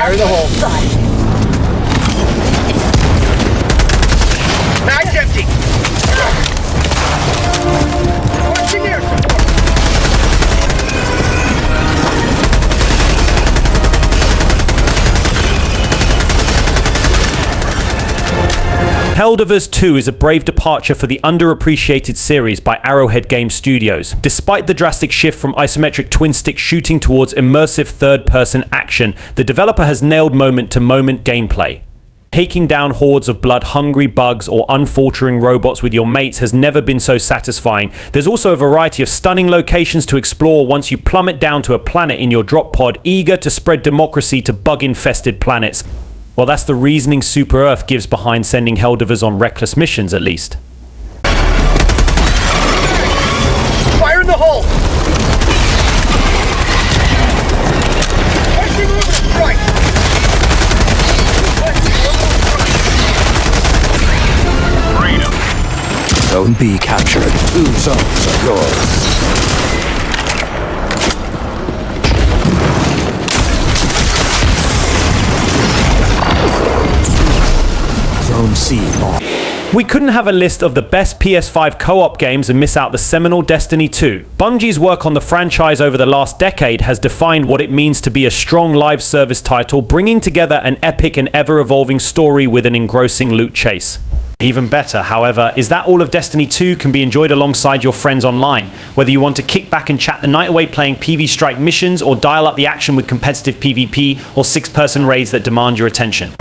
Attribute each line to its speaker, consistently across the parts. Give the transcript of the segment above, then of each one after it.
Speaker 1: Fire in the hole. Mag's empty. Watching air support.
Speaker 2: Helldivers 2 is a brave departure for the underappreciated series by Arrowhead Game Studios. Despite the drastic shift from isometric twin-stick shooting towards immersive third-person action, the developer has nailed moment-to-moment gameplay. Taking down hordes of blood-hungry bugs or unfaltering robots with your mates has never been so satisfying. There's also a variety of stunning locations to explore once you plummet down to a planet in your drop pod, eager to spread democracy to bug-infested planets. Well, that's the reasoning Super Earth gives behind sending Helldivers on reckless missions, at least.
Speaker 1: Fire in the hole! Pushing over to strike!
Speaker 3: Freedom.
Speaker 4: Zone B captured. 2 zones are yours. Zone C lost.
Speaker 2: We couldn't have a list of the best PS5 co-op games and miss out the seminal Destiny 2. Bungie's work on the franchise over the last decade has defined what it means to be a strong live service title, bringing together an epic and ever-evolving story with an engrossing loot chase. Even better, however, is that all of Destiny 2 can be enjoyed alongside your friends online. Whether you want to kick back and chat the night away playing PV Strike missions, or dial up the action with competitive PvP or 6-person raids that demand your attention.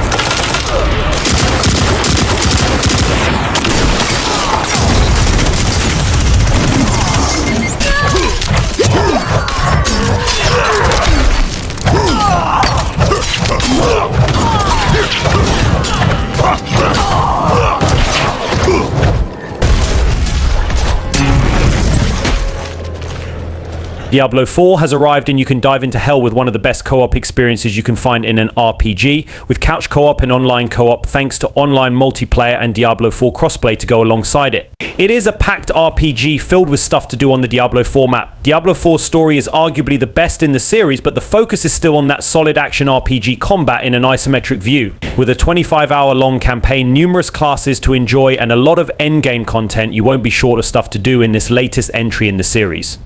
Speaker 2: Diablo 4 has arrived, and you can dive into hell with one of the best co-op experiences you can find in an RPG, with couch co-op and online co-op thanks to online multiplayer and Diablo 4 crossplay to go alongside it. It is a packed RPG filled with stuff to do on the Diablo 4 map. Diablo 4's story is arguably the best in the series, but the focus is still on that solid action RPG combat in an isometric view. With a 25-hour long campaign, numerous classes to enjoy, and a lot of endgame content, you won't be short of stuff to do in this latest entry in the series.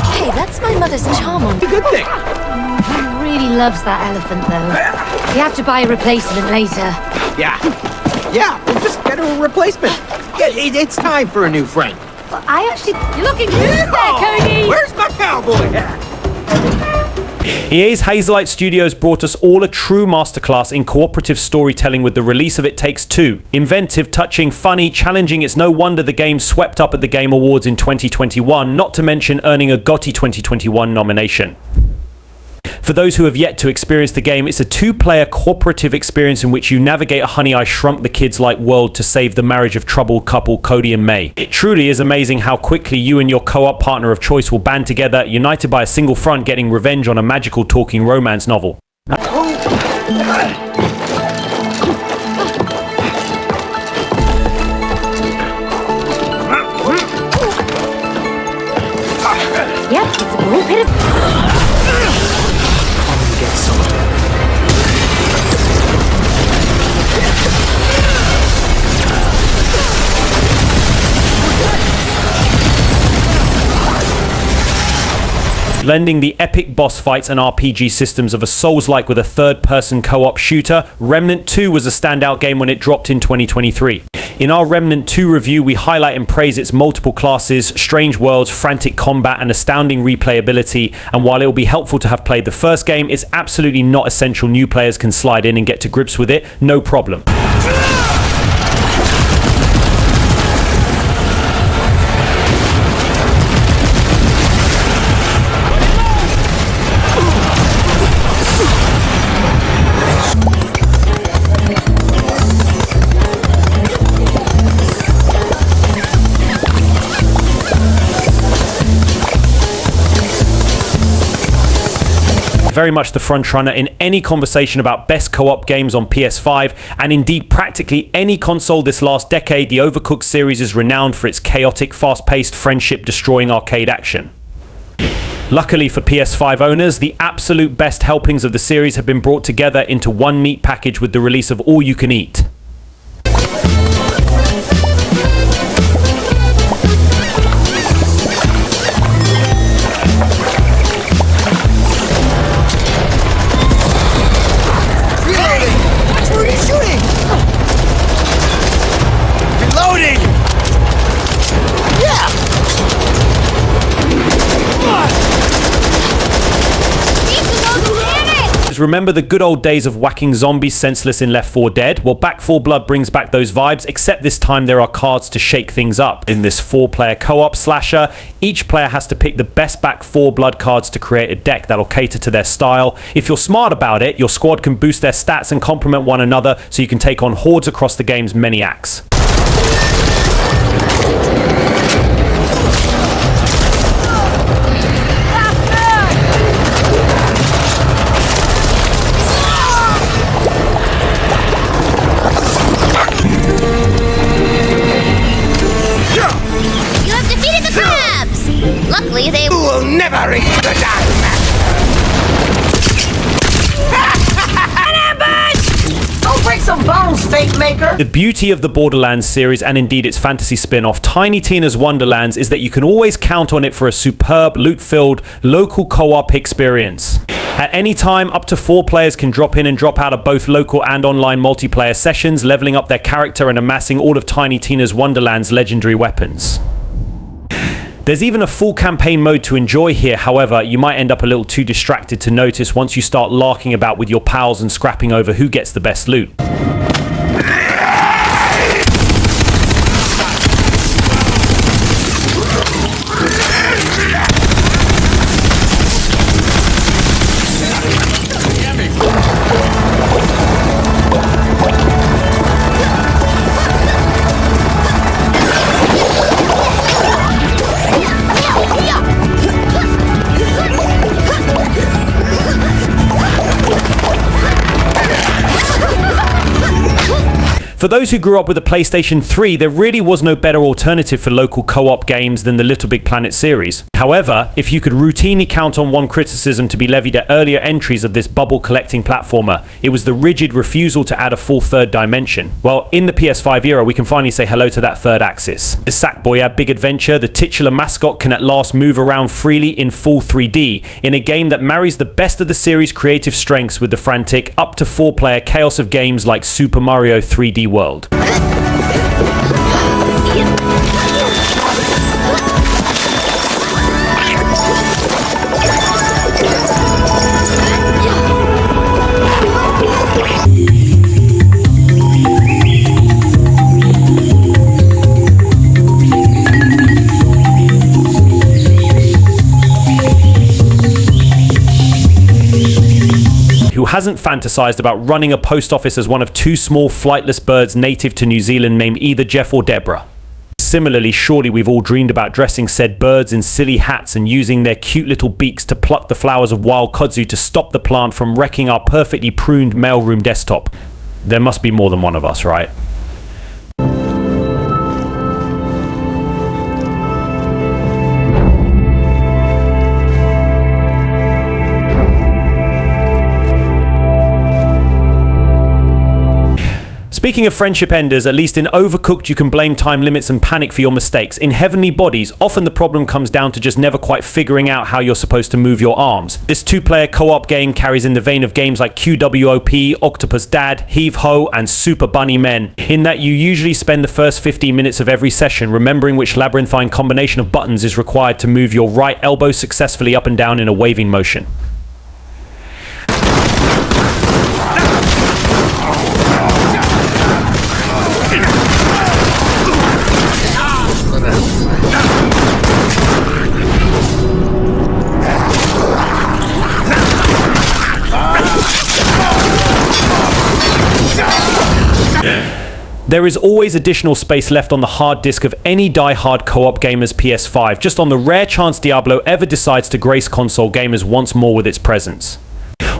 Speaker 5: Hey, that's my mother's charm on.
Speaker 1: Good thing.
Speaker 5: He really loves that elephant, though. You have to buy a replacement later.
Speaker 1: Yeah, we'll just get her a replacement. It's time for a new friend.
Speaker 5: Well, You're looking good there, Cody!
Speaker 1: Where's my cowboy hat?
Speaker 2: EA's Hazelight Studios brought us all a true masterclass in cooperative storytelling with the release of It Takes Two. Inventive, touching, funny, challenging, it's no wonder the game swept up at the Game Awards in 2021, not to mention earning a GOTY 2021 nomination. For those who have yet to experience the game, it's a 2-player cooperative experience in which you navigate a Honey, I Shrunk the Kids-like world to save the marriage of troubled couple Cody and May. It truly is amazing how quickly you and your co-op partner of choice will band together, united by a single front, getting revenge on a magical talking romance novel.
Speaker 5: Yep, it's a ball pit of...
Speaker 2: Blending the epic boss fights and RPG systems of a Souls-like with a third-person co-op shooter, Remnant 2 was a standout game when it dropped in 2023. In our Remnant 2 review, we highlight and praise its multiple classes, strange worlds, frantic combat, and astounding replayability, and while it will be helpful to have played the first game, it's absolutely not essential new players can slide in and get to grips with it, no problem. very much the frontrunner in any conversation about best co-op games on PS5, and indeed practically any console this last decade. The Overcooked series is renowned for its chaotic, fast-paced, friendship-destroying arcade action. Luckily for PS5 owners, the absolute best helpings of the series have been brought together into one meat package with the release of All You Can Eat. Remember the good old days of whacking zombies senseless in Left 4 Dead? Well, Back 4 Blood brings back those vibes, except this time there are cards to shake things up. In this 4-player co-op slasher, each player has to pick the best Back 4 Blood cards to create a deck that'll cater to their style. If you're smart about it, your squad can boost their stats and complement one another, so you can take on hordes across the game's many acts.
Speaker 6: Luckily, they
Speaker 1: will never reach the diamond.
Speaker 6: An ambush!
Speaker 7: Don't break some bones, fake maker!
Speaker 2: The beauty of the Borderlands series, and indeed its fantasy spin-off, Tiny Tina's Wonderlands, is that you can always count on it for a superb, loot-filled, local co-op experience. At any time, up to 4 players can drop in and drop out of both local and online multiplayer sessions, leveling up their character and amassing all of Tiny Tina's Wonderland's legendary weapons. There's even a full campaign mode to enjoy here. However, you might end up a little too distracted to notice once you start larking about with your pals and scrapping over who gets the best loot. For those who grew up with a PlayStation 3, there really was no better alternative for local co-op games than the Little Big Planet series. However, if you could routinely count on one criticism to be levied at earlier entries of this bubble collecting platformer, it was the rigid refusal to add a full third dimension. Well, in the PS5 era, we can finally say hello to that third axis. The Sackboy Big Adventure, the titular mascot can at last move around freely in full 3D, in a game that marries the best of the series' creative strengths with the frantic, up to 4-player chaos of games like Super Mario 3D World. Who hasn't fantasized about running a post office as one of 2 small flightless birds native to New Zealand named either Jeff or Deborah? Similarly, surely we've all dreamed about dressing said birds in silly hats and using their cute little beaks to pluck the flowers of wild kudzu to stop the plant from wrecking our perfectly pruned mailroom desktop. There must be more than one of us, right? Speaking of friendship enders, at least in Overcooked you can blame time limits and panic for your mistakes. In Heavenly Bodies, often the problem comes down to just never quite figuring out how you're supposed to move your arms. This 2-player co-op game carries in the vein of games like QWOP, Octopus Dad, Heave Ho, and Super Bunny Men, in that you usually spend the first 15 minutes of every session remembering which labyrinthine combination of buttons is required to move your right elbow successfully up and down in a waving motion. There is always additional space left on the hard disk of any die-hard co-op gamer's PS5, just on the rare chance Diablo ever decides to grace console gamers once more with its presence.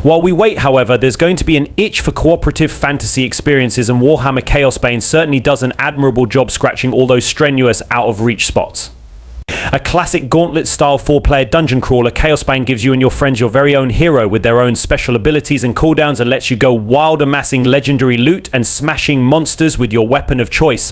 Speaker 2: While we wait, however, there's going to be an itch for cooperative fantasy experiences, and Warhammer Chaos Bane certainly does an admirable job scratching all those strenuous out-of-reach spots. A classic gauntlet-style 4-player dungeon crawler, Chaos Bane gives you and your friends your very own hero with their own special abilities and cooldowns, and lets you go wild amassing legendary loot and smashing monsters with your weapon of choice.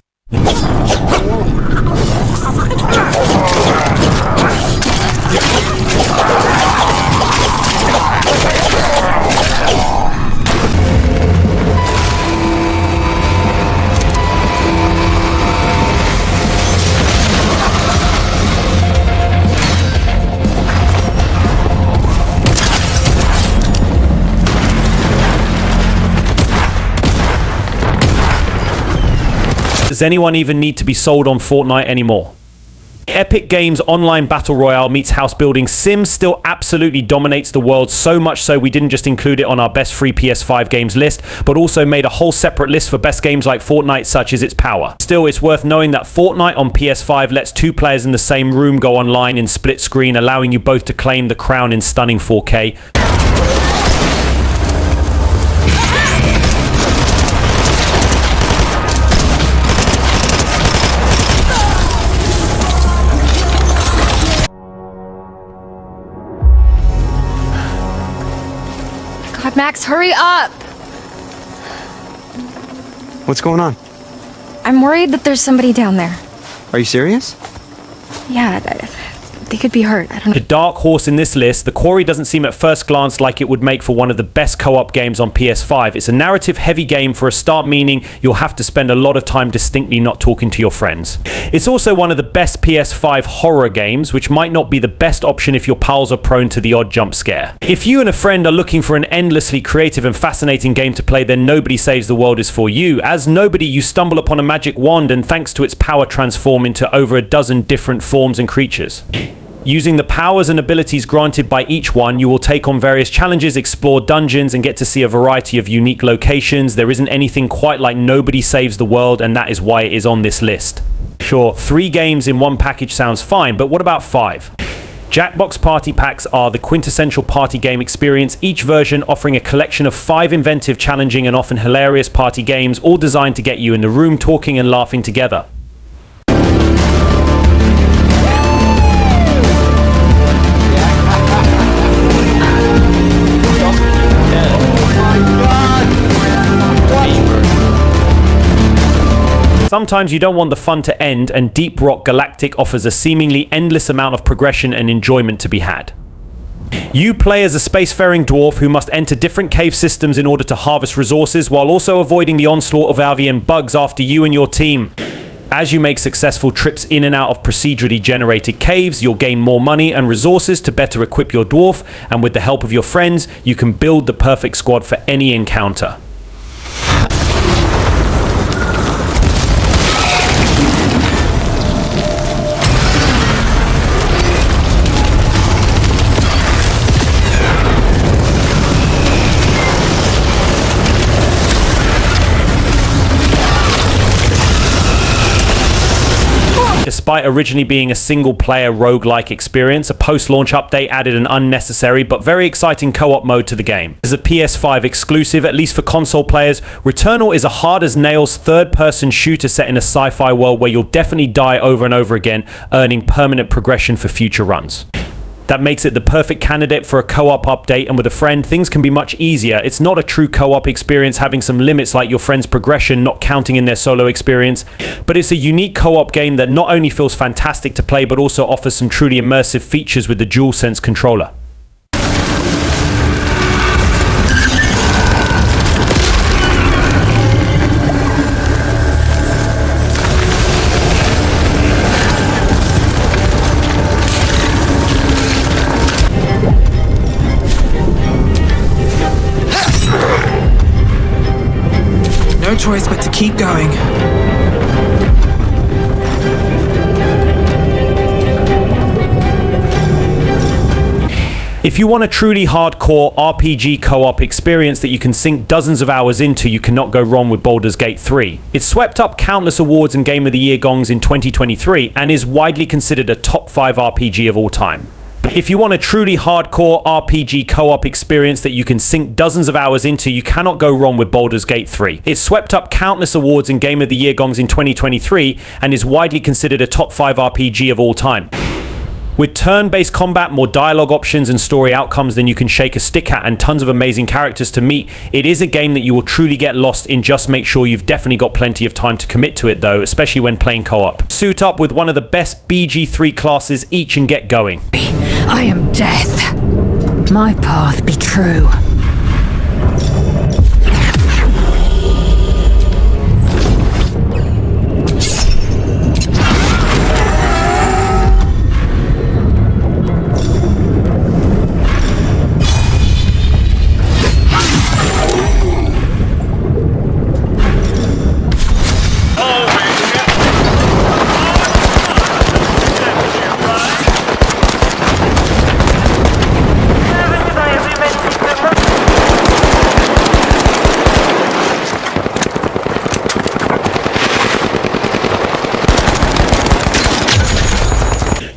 Speaker 2: Does anyone even need to be sold on Fortnite anymore? Epic Games Online Battle Royale meets house building sim still absolutely dominates the world, so much so we didn't just include it on our best free PS5 games list, but also made a whole separate list for best games like Fortnite, such as its power. Still, it's worth knowing that Fortnite on PS5 lets 2 players in the same room go online in split screen, allowing you both to claim the crown in stunning 4K.
Speaker 8: God, Max, hurry up!
Speaker 9: What's going on?
Speaker 8: I'm worried that there's somebody down there.
Speaker 9: Are you serious?
Speaker 8: Yeah, they could be hurt. I don't know.
Speaker 2: The dark horse in this list, The Quarry doesn't seem at first glance like it would make for one of the best co-op games on PS5. It's a narrative-heavy game for a start, meaning you'll have to spend a lot of time distinctly not talking to your friends. It's also one of the best PS5 horror games, which might not be the best option if your pals are prone to the odd jump scare. If you and a friend are looking for an endlessly creative and fascinating game to play, then Nobody Saves the World is for you. As Nobody, you stumble upon a magic wand and thanks to its power transform into over a dozen different forms and creatures. Using the powers and abilities granted by each one, you will take on various challenges, explore dungeons, and get to see a variety of unique locations. There isn't anything quite like Nobody Saves the World, and that is why it is on this list. Sure, 3 games in one package sounds fine, but what about 5? Jackbox Party Packs are the quintessential party game experience, each version offering a collection of 5 inventive, challenging, and often hilarious party games, all designed to get you in the room talking and laughing together. Sometimes you don't want the fun to end, and Deep Rock Galactic offers a seemingly endless amount of progression and enjoyment to be had. You play as a spacefaring dwarf who must enter different cave systems in order to harvest resources, while also avoiding the onslaught of alien bugs after you and your team. As you make successful trips in and out of procedurally generated caves, you'll gain more money and resources to better equip your dwarf, and with the help of your friends, you can build the perfect squad for any encounter. Despite originally being a single-player roguelike experience, a post-launch update added an unnecessary but very exciting co-op mode to the game. As a PS5 exclusive, at least for console players, Returnal is a hard-as-nails third-person shooter set in a sci-fi world where you'll definitely die over and over again, earning permanent progression for future runs. That makes it the perfect candidate for a co-op update, and with a friend, things can be much easier. It's not a true co-op experience, having some limits like your friend's progression not counting in their solo experience, but it's a unique co-op game that not only feels fantastic to play, but also offers some truly immersive features with the DualSense controller.
Speaker 10: No choice but to keep going.
Speaker 2: If you want a truly hardcore RPG co-op experience that you can sink dozens of hours into, you cannot go wrong with Baldur's Gate 3. It swept up countless awards and Game of the Year gongs in 2023 and is widely considered a top 5 RPG of all time. If you want a truly hardcore RPG co-op experience that you can sink dozens of hours into, you cannot go wrong with Baldur's Gate 3. It swept up countless awards in Game of the Year gongs in 2023 and is widely considered a top 5 RPG of all time. With turn-based combat, more dialogue options and story outcomes than you can shake a stick at, and tons of amazing characters to meet, it is a game that you will truly get lost in. Just make sure you've definitely got plenty of time to commit to it though, especially when playing co-op. Suit up with one of the best BG3 classes each and get going.
Speaker 6: I am death. My path be true.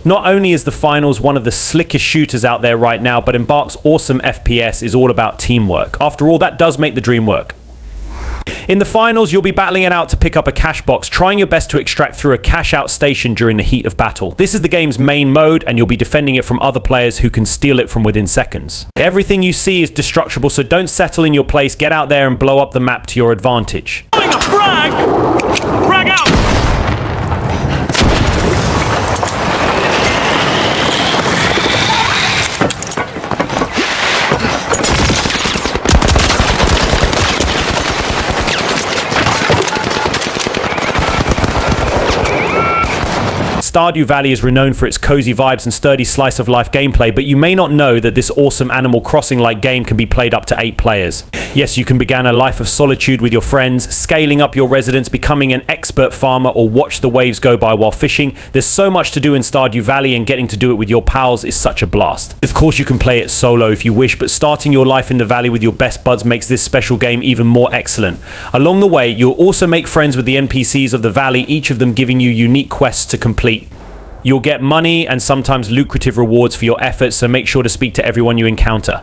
Speaker 2: Not only is the finals one of the slickest shooters out there right now, but Embark's awesome FPS is all about teamwork. After all, that does make the dream work. In the finals, you'll be battling it out to pick up a cash box, trying your best to extract through a cash out station during the heat of battle. This is the game's main mode, and you'll be defending it from other players who can steal it from within seconds. Everything you see is destructible, so don't settle in your place. Get out there and blow up the map to your advantage.
Speaker 3: A frag! Frag out!
Speaker 2: Stardew Valley is renowned for its cozy vibes and sturdy slice of life gameplay, but you may not know that this awesome Animal Crossing-like game can be played up to 8 players. Yes, you can begin a life of solitude with your friends, scaling up your residence, becoming an expert farmer, or watch the waves go by while fishing. There's so much to do in Stardew Valley, and getting to do it with your pals is such a blast. Of course, you can play it solo if you wish, but starting your life in the valley with your best buds makes this special game even more excellent. Along the way, you'll also make friends with the NPCs of the valley, each of them giving you unique quests to complete. You'll get money and sometimes lucrative rewards for your efforts, so make sure to speak to everyone you encounter.